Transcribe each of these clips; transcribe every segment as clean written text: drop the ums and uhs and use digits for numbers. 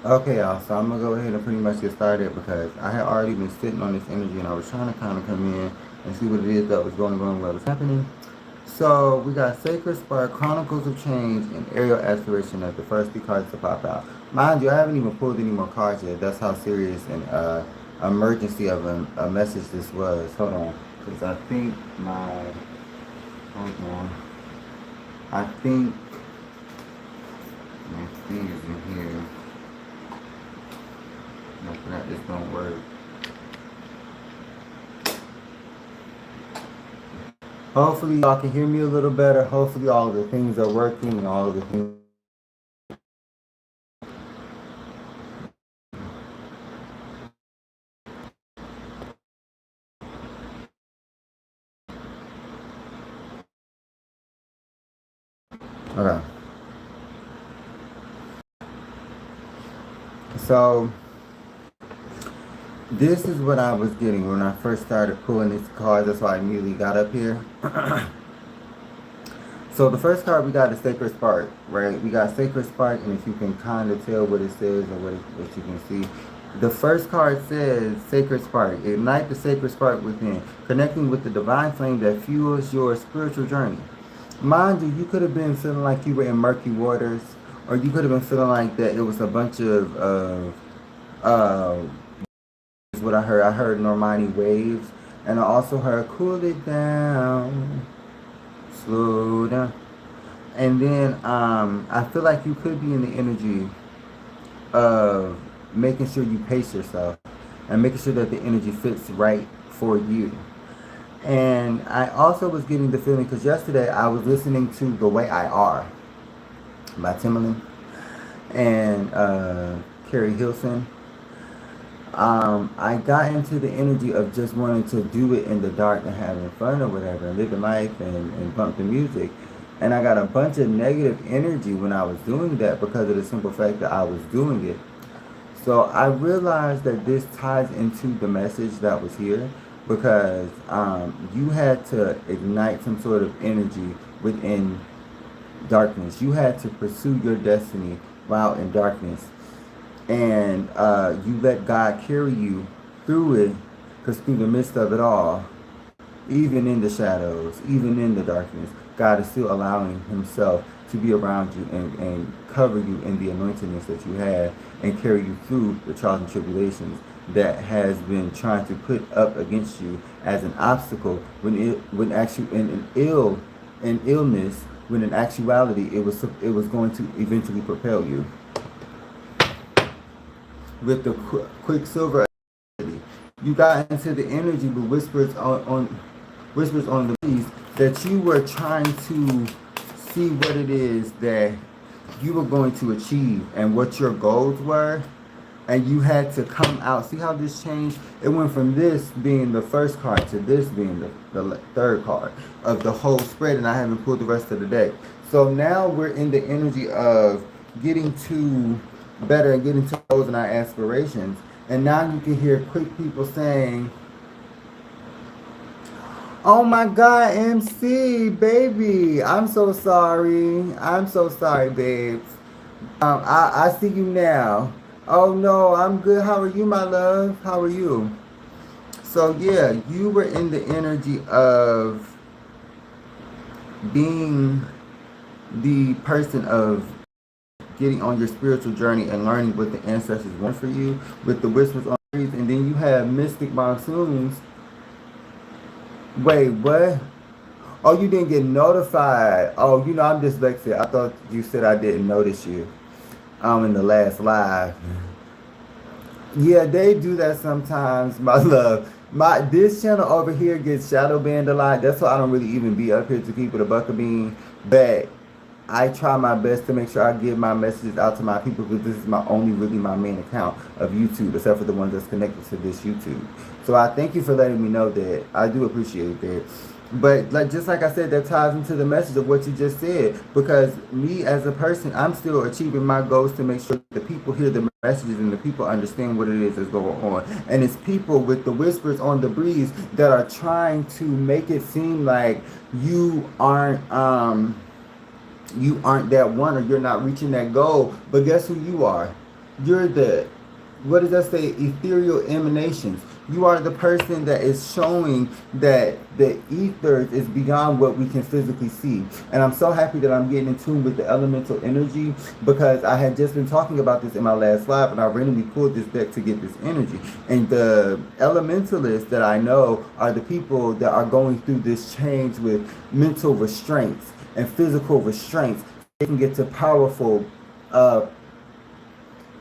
Okay, y'all, so I'm gonna go ahead and pretty much get started because I had already been sitting on this energy and I was trying to kind of come in and see what it is that was going on, what was happening. So we got Sacred Spark, Chronicles of Change, and Aerial Aspiration as the first three cards to pop out. Mind you, I haven't even pulled any more cards yet. That's how serious and emergency of a message this was. Hold on, because I think hold on, I think my thing is in here. No, that just don't work. Hopefully y'all can hear me a little better. Hopefully all of the things are working and all of the things. Okay. So this is what I was getting when I first started pulling these cards. That's why I immediately got up here. So the first card we got is Sacred Spark, right? We got Sacred Spark, and if you can kind of tell what it says or what you can see, the first card says Sacred Spark. Ignite the sacred spark within, connecting with the divine flame that fuels your spiritual journey. Mind you, you could have been feeling like you were in murky waters, or you could have been feeling like that it was a bunch of uh, is what I heard. I heard Normani waves, and I also heard cool it down, slow down. And then I feel like you could be in the energy of making sure you pace yourself and making sure that the energy fits right for you. And I also was getting the feeling because yesterday I was listening to The Way I Are by Timbaland and Carrie Hilson. I got into the energy of just wanting to do it in the dark and having fun or whatever and living life and bump the music. And I got a bunch of negative energy when I was doing that because of the simple fact that I was doing it. So I realized that this ties into the message that was here because you had to ignite some sort of energy within darkness. You had to pursue your destiny while in darkness. And you let God carry you through it because through the midst of it all, even in the shadows, even in the darkness, God is still allowing himself to be around you and cover you in the anointedness that you have and carry you through the trials and tribulations that has been trying to put up against you as an obstacle when actually in an illness when in actuality it was going to eventually propel you with the quicksilver. You got into the energy with whispers on the breeze that you were trying to see what it is that you were going to achieve and what your goals were, and you had to come out. See how this changed? It went from this being the first card to this being the third card of the whole spread, and I haven't pulled the rest of the deck. So now we're in the energy of getting to better and getting to goals and our aspirations. And now you can hear quick people saying, "Oh my God, MC, baby, I'm so sorry. I'm so sorry, babes. I see you now. Oh no, I'm good. How are you, my love? How are you?" So yeah, you were in the energy of being the person of getting on your spiritual journey and learning what the ancestors want for you with the whispers on the trees, and then you have mystic monsoons. Wait, what? Oh, you didn't get notified. Oh, I'm dyslexic. I thought you said I didn't notice you. In the last live. Yeah, they do that sometimes, my love. This channel over here gets shadow banned a lot. That's why I don't really even be up here to keep it a buck of bean. But I try my best to make sure I get my messages out to my people because this is really my main account of YouTube, except for the ones that's connected to this YouTube. So I thank you for letting me know that. I do appreciate that. But just like I said, that ties into the message of what you just said. Because me as a person, I'm still achieving my goals to make sure the people hear the messages and the people understand what it is that's going on. And it's people with the whispers on the breeze that are trying to make it seem like you aren't that one or you're not reaching that goal. But guess who you are? You're the, what does that say? Ethereal emanations. You are the person that is showing that the ether is beyond what we can physically see. And I'm so happy that I'm getting in tune with the elemental energy, because I had just been talking about this in my last live, and I randomly pulled this deck to get this energy. And the elementalists that I know are the people that are going through this change with mental restraints and physical restraints. They can get to uh,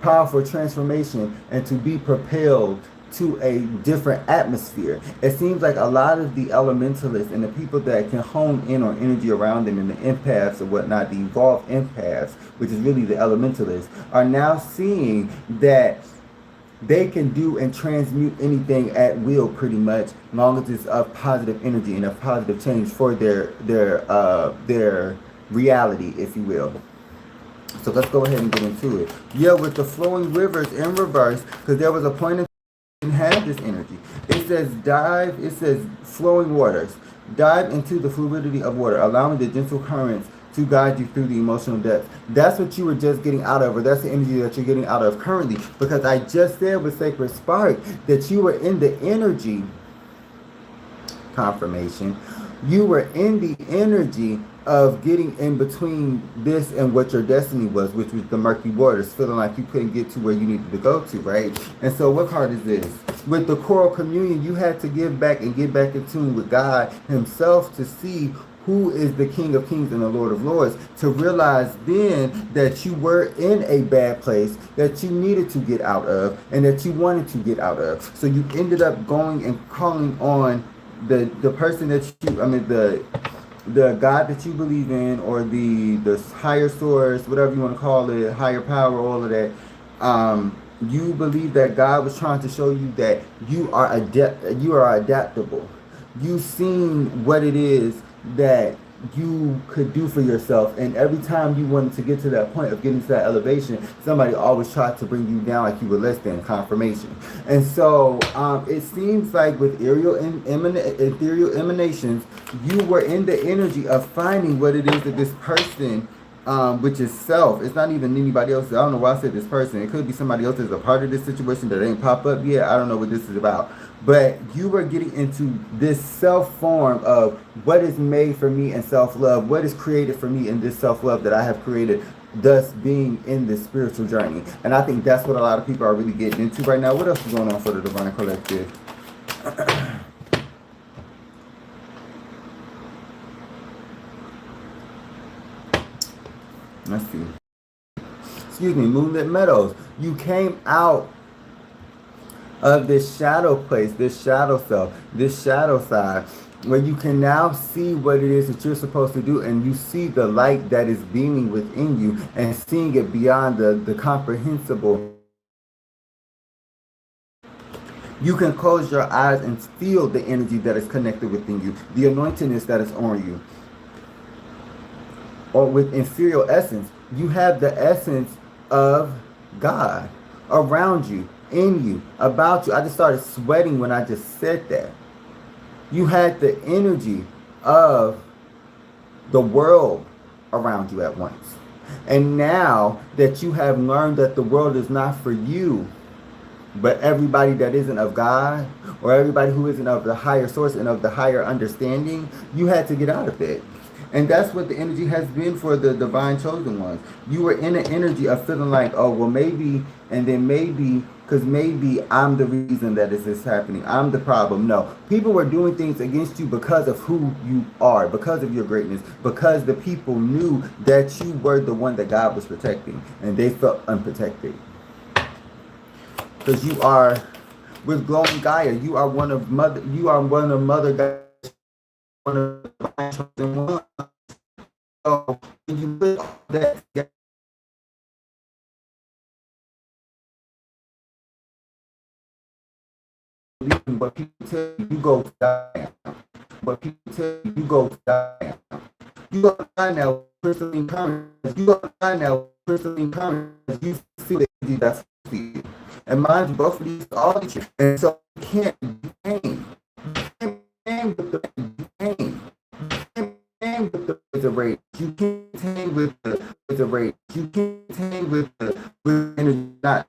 powerful transformation and to be propelled to a different atmosphere. It seems like a lot of the elementalists and the people that can hone in on energy around them, and the empaths or whatnot, the evolved empaths, which is really the elementalists, are now seeing that they can do and transmute anything at will, pretty much, as long as it's of positive energy and a positive change for their reality, if you will. So let's go ahead and get into it. Yeah, with the flowing rivers in reverse, because there was a point in time had this energy. It says dive, it says flowing waters. Dive into the fluidity of water, allowing the gentle currents to guide you through the emotional depths. That's what you were just getting out of, or that's the energy that you're getting out of currently. Because I just said with Sacred Spark that you were in the energy, confirmation, you were in the energy of getting in between this and what your destiny was, which was the murky waters, feeling like you couldn't get to where you needed to go to, right? And so what card is this? With the choral communion, you had to give back and get back in tune with God himself to see who is the King of Kings and the Lord of Lords, to realize then that you were in a bad place that you needed to get out of and that you wanted to get out of. So you ended up going and calling on the person that you, I mean, the God that you believe in, or the higher source, whatever you want to call it, higher power, all of that. You believe that God was trying to show you that you are adaptable. You've seen what it is that you could do for yourself, and every time you wanted to get to that point of getting to that elevation, somebody always tried to bring you down like you were less than. Confirmation. And so it seems like with ethereal emanations, you were in the energy of finding what it is that this person, which is self. It's not even anybody else. I don't know why I said this person. It could be somebody else that's a part of this situation that ain't pop up yet. I don't know what this is about. But you were getting into this self form of what is made for me and self-love, what is created for me in this self-love that I have created, thus being in this spiritual journey. And I think that's what a lot of people are really getting into right now. What else is going on for the Divine Collective? Let's see. Excuse me, Moonlit Meadows. You came out of this shadow place, this shadow self, this shadow side, where you can now see what it is that you're supposed to do, and you see the light that is beaming within you and seeing it beyond the comprehensible. You can close your eyes and feel the energy that is connected within you, the anointedness that is on you. Or with inferior essence, you have the essence of God around you, in you, about you. I just started sweating when I just said that. You had the energy of the world around you at once. And now that you have learned that the world is not for you, but everybody that isn't of God, or everybody who isn't of the higher source and of the higher understanding, you had to get out of it. And that's what the energy has been for the divine chosen ones. You were in an energy of feeling like, oh, well, maybe, and then maybe, because maybe I'm the reason that this is happening. I'm the problem. No. People were doing things against you because of who you are, because of your greatness, because the people knew that you were the one that God was protecting, and they felt unprotected. Because you are, with glowing Gaia, you are one of Mother Gaia, one of the divine chosen ones. So when you put all that together, but people tell you, you go down. But people tell you, you go down. You go down now, crystalline currents. You go down now, crystalline currents. You see the energy that's for you. And mind you, both of these, all these, and so you can't pain. You can't pain with the pain. You can't pain with the rage. You can't pain with ways of radiance. You can't hang with energy, not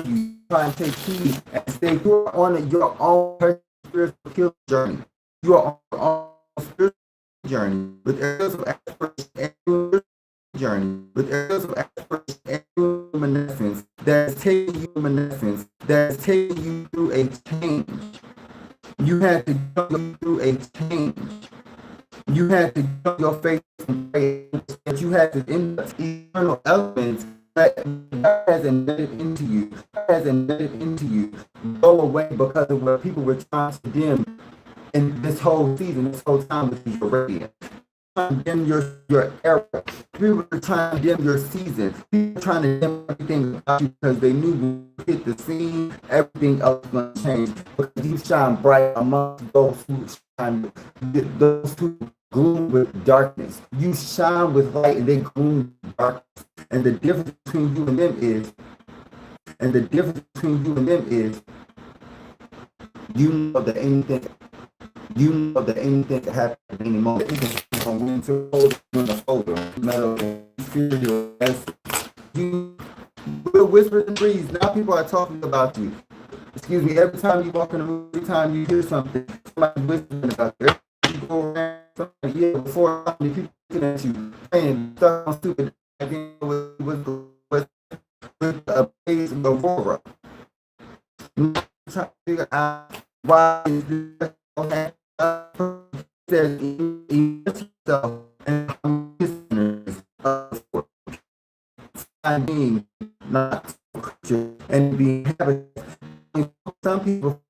you try and take heed and stay. You are on your own personal spiritual healing journey. You are on your own spiritual journey with areas of aspiration and journey with areas of aspiration and luminescence that is taking you through a change. You had to go through a change. You had to get your faith and pray that you had to end up eternal elements that God has embedded into you. God has embedded into you. Go away because of what people were trying to dim in this whole season, this whole time, which is your radiance. Trying to dim your era. People were trying to dim your season. People were trying to dim everything about you because they knew when you hit the scene, everything else was going to change. Because you shine bright amongst those who shine, those who gloom with darkness. You shine with light and they gloom with darkness. And the difference between you and them is, you know that anything can happen at any moment. From winter over, metal, material, you will whisper in the breeze. Now people are talking about you. Excuse me, every time you walk in the room, every time you hear something, somebody whispering about you. You go around somebody here before people looking at you, saying stuff on stupid with a praise and aurora. I'm trying to figure out why is this says yourself and listeners being not and being happy. Some people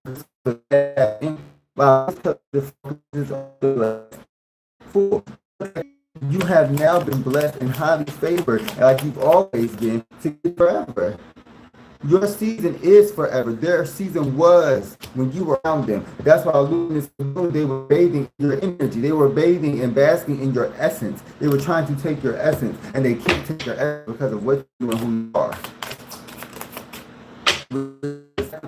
you have now been blessed and highly favored like you've always been to get forever. Your season is forever. Their season was when you were around them. That's why they were bathing in your energy. They were bathing and basking in your essence. They were trying to take your essence, and they can't take your essence because of what you do and who you are.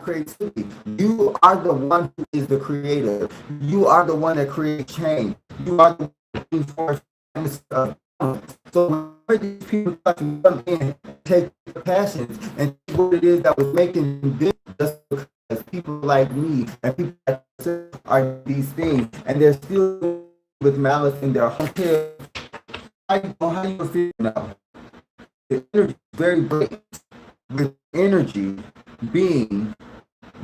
Creativity. You are the one who is the creator. You are the one that creates change. You are the one for stuff. So when these people start to come in, take their passions and what it is that was making them just because people like me and people like myself are these things, and they're still with malice in their head. How you feel now? The energy is very blatant. With energy being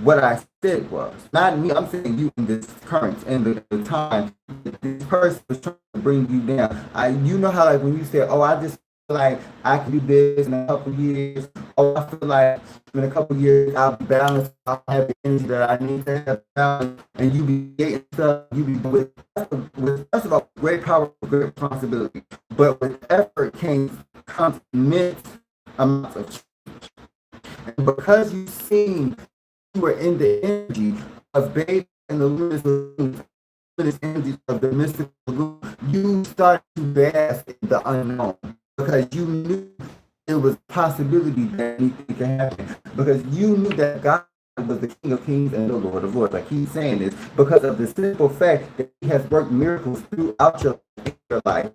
what I said was. Not me, I'm saying you in this current and the time this person was trying to bring you down. You know how like when you say, oh, I just feel like I can do this in a couple of years. Oh, I feel like in a couple of years I'll be balanced, I'll have the energy that I need to have balance, and you be getting stuff, you be with first of all, great power, great responsibility. But with effort comes immense amounts of change. And because you seen you were in the energy of bathing in the luminous energy of the mystical lagoon, you started to bask in the unknown because you knew it was a possibility that anything could happen. Because you knew that God was the King of Kings and the Lord of Lords. Like he's saying this because of the simple fact that he has worked miracles throughout your life.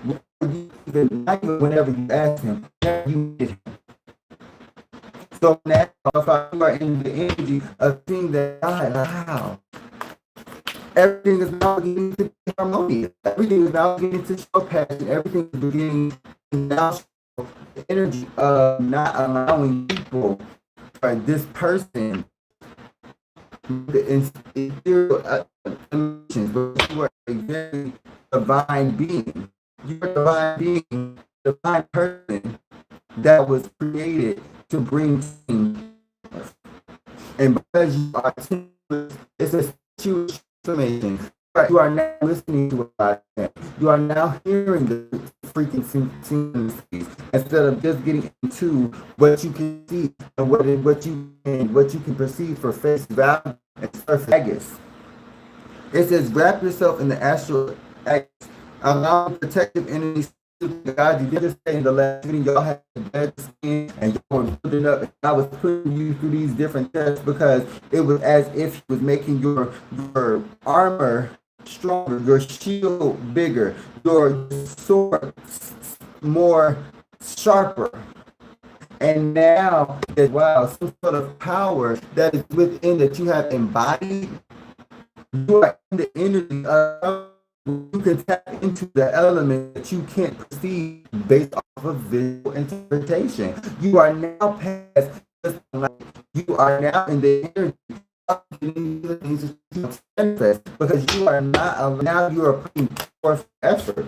Not even whenever you ask him, you did him. So now, if you are in the energy of seeing that God, wow, everything is now beginning to be harmonious. Everything is now beginning to show passion. Everything is beginning to now show the energy of not allowing people or this person the ethereal emotions, but you are a very divine being. You are a divine being, divine person that was created to bring change. And because you are it's a situation. You are now listening to what I said. You are now hearing the freaking synchronicities instead of just getting into what you can see and what you can perceive for face value and surface. It says wrap yourself in the astral allow protective energies. God, you did just say in the last video, y'all had bad skin and y'all were building up. And I was putting you through these different tests because it was as if he was making your armor stronger, your shield bigger, your sword more sharper. And now that, wow, some sort of power that is within that you have embodied, you are in the energy of, you can tap into the element that you can't perceive based off of visual interpretation. You are now past, you are now in the energy of the things that you manifest, because you are not, now you are putting forth effort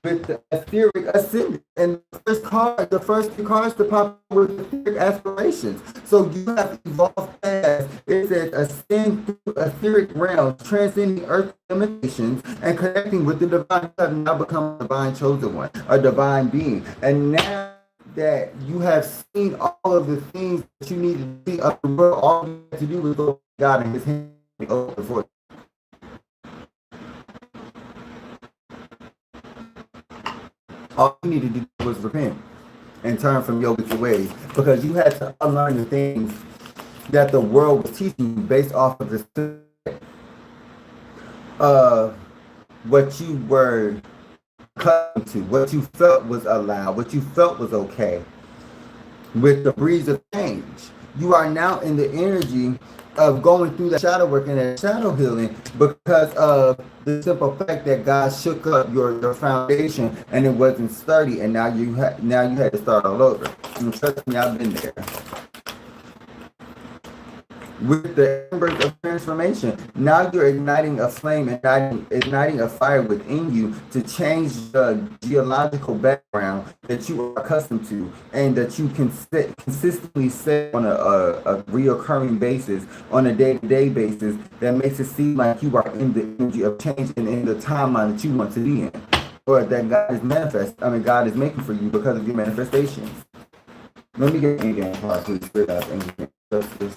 with the etheric ascendant. And the first two cards to pop up with etheric aspirations. So you have evolved past. It says ascend through etheric realms, transcending earth limitations, and connecting with the divine. You have now become a divine chosen one, a divine being. And now that you have seen all of the things that you need to see of the world, all you have to do is go to God and his hand open for you. All you needed to do was repent and turn from your wicked ways, because you had to unlearn the things that the world was teaching you based off of the what you were accustomed to, what you felt was allowed, what you felt was okay. With the breeze of change, you are now in the energy of going through that shadow work and that shadow healing, because of the simple fact that God shook up your foundation and it wasn't sturdy, and now you had to start all over. And trust me, I've been there. With the embers of transformation, now you're igniting a flame, igniting a fire within you to change the geological background that you are accustomed to, and that you can consistently set on a reoccurring basis, on a day-to-day basis, that makes it seem like you are in the energy of change and in the timeline that you want to be in, or that God is making for you because of your manifestations. Let me get an again, please. Spirit of angel justice.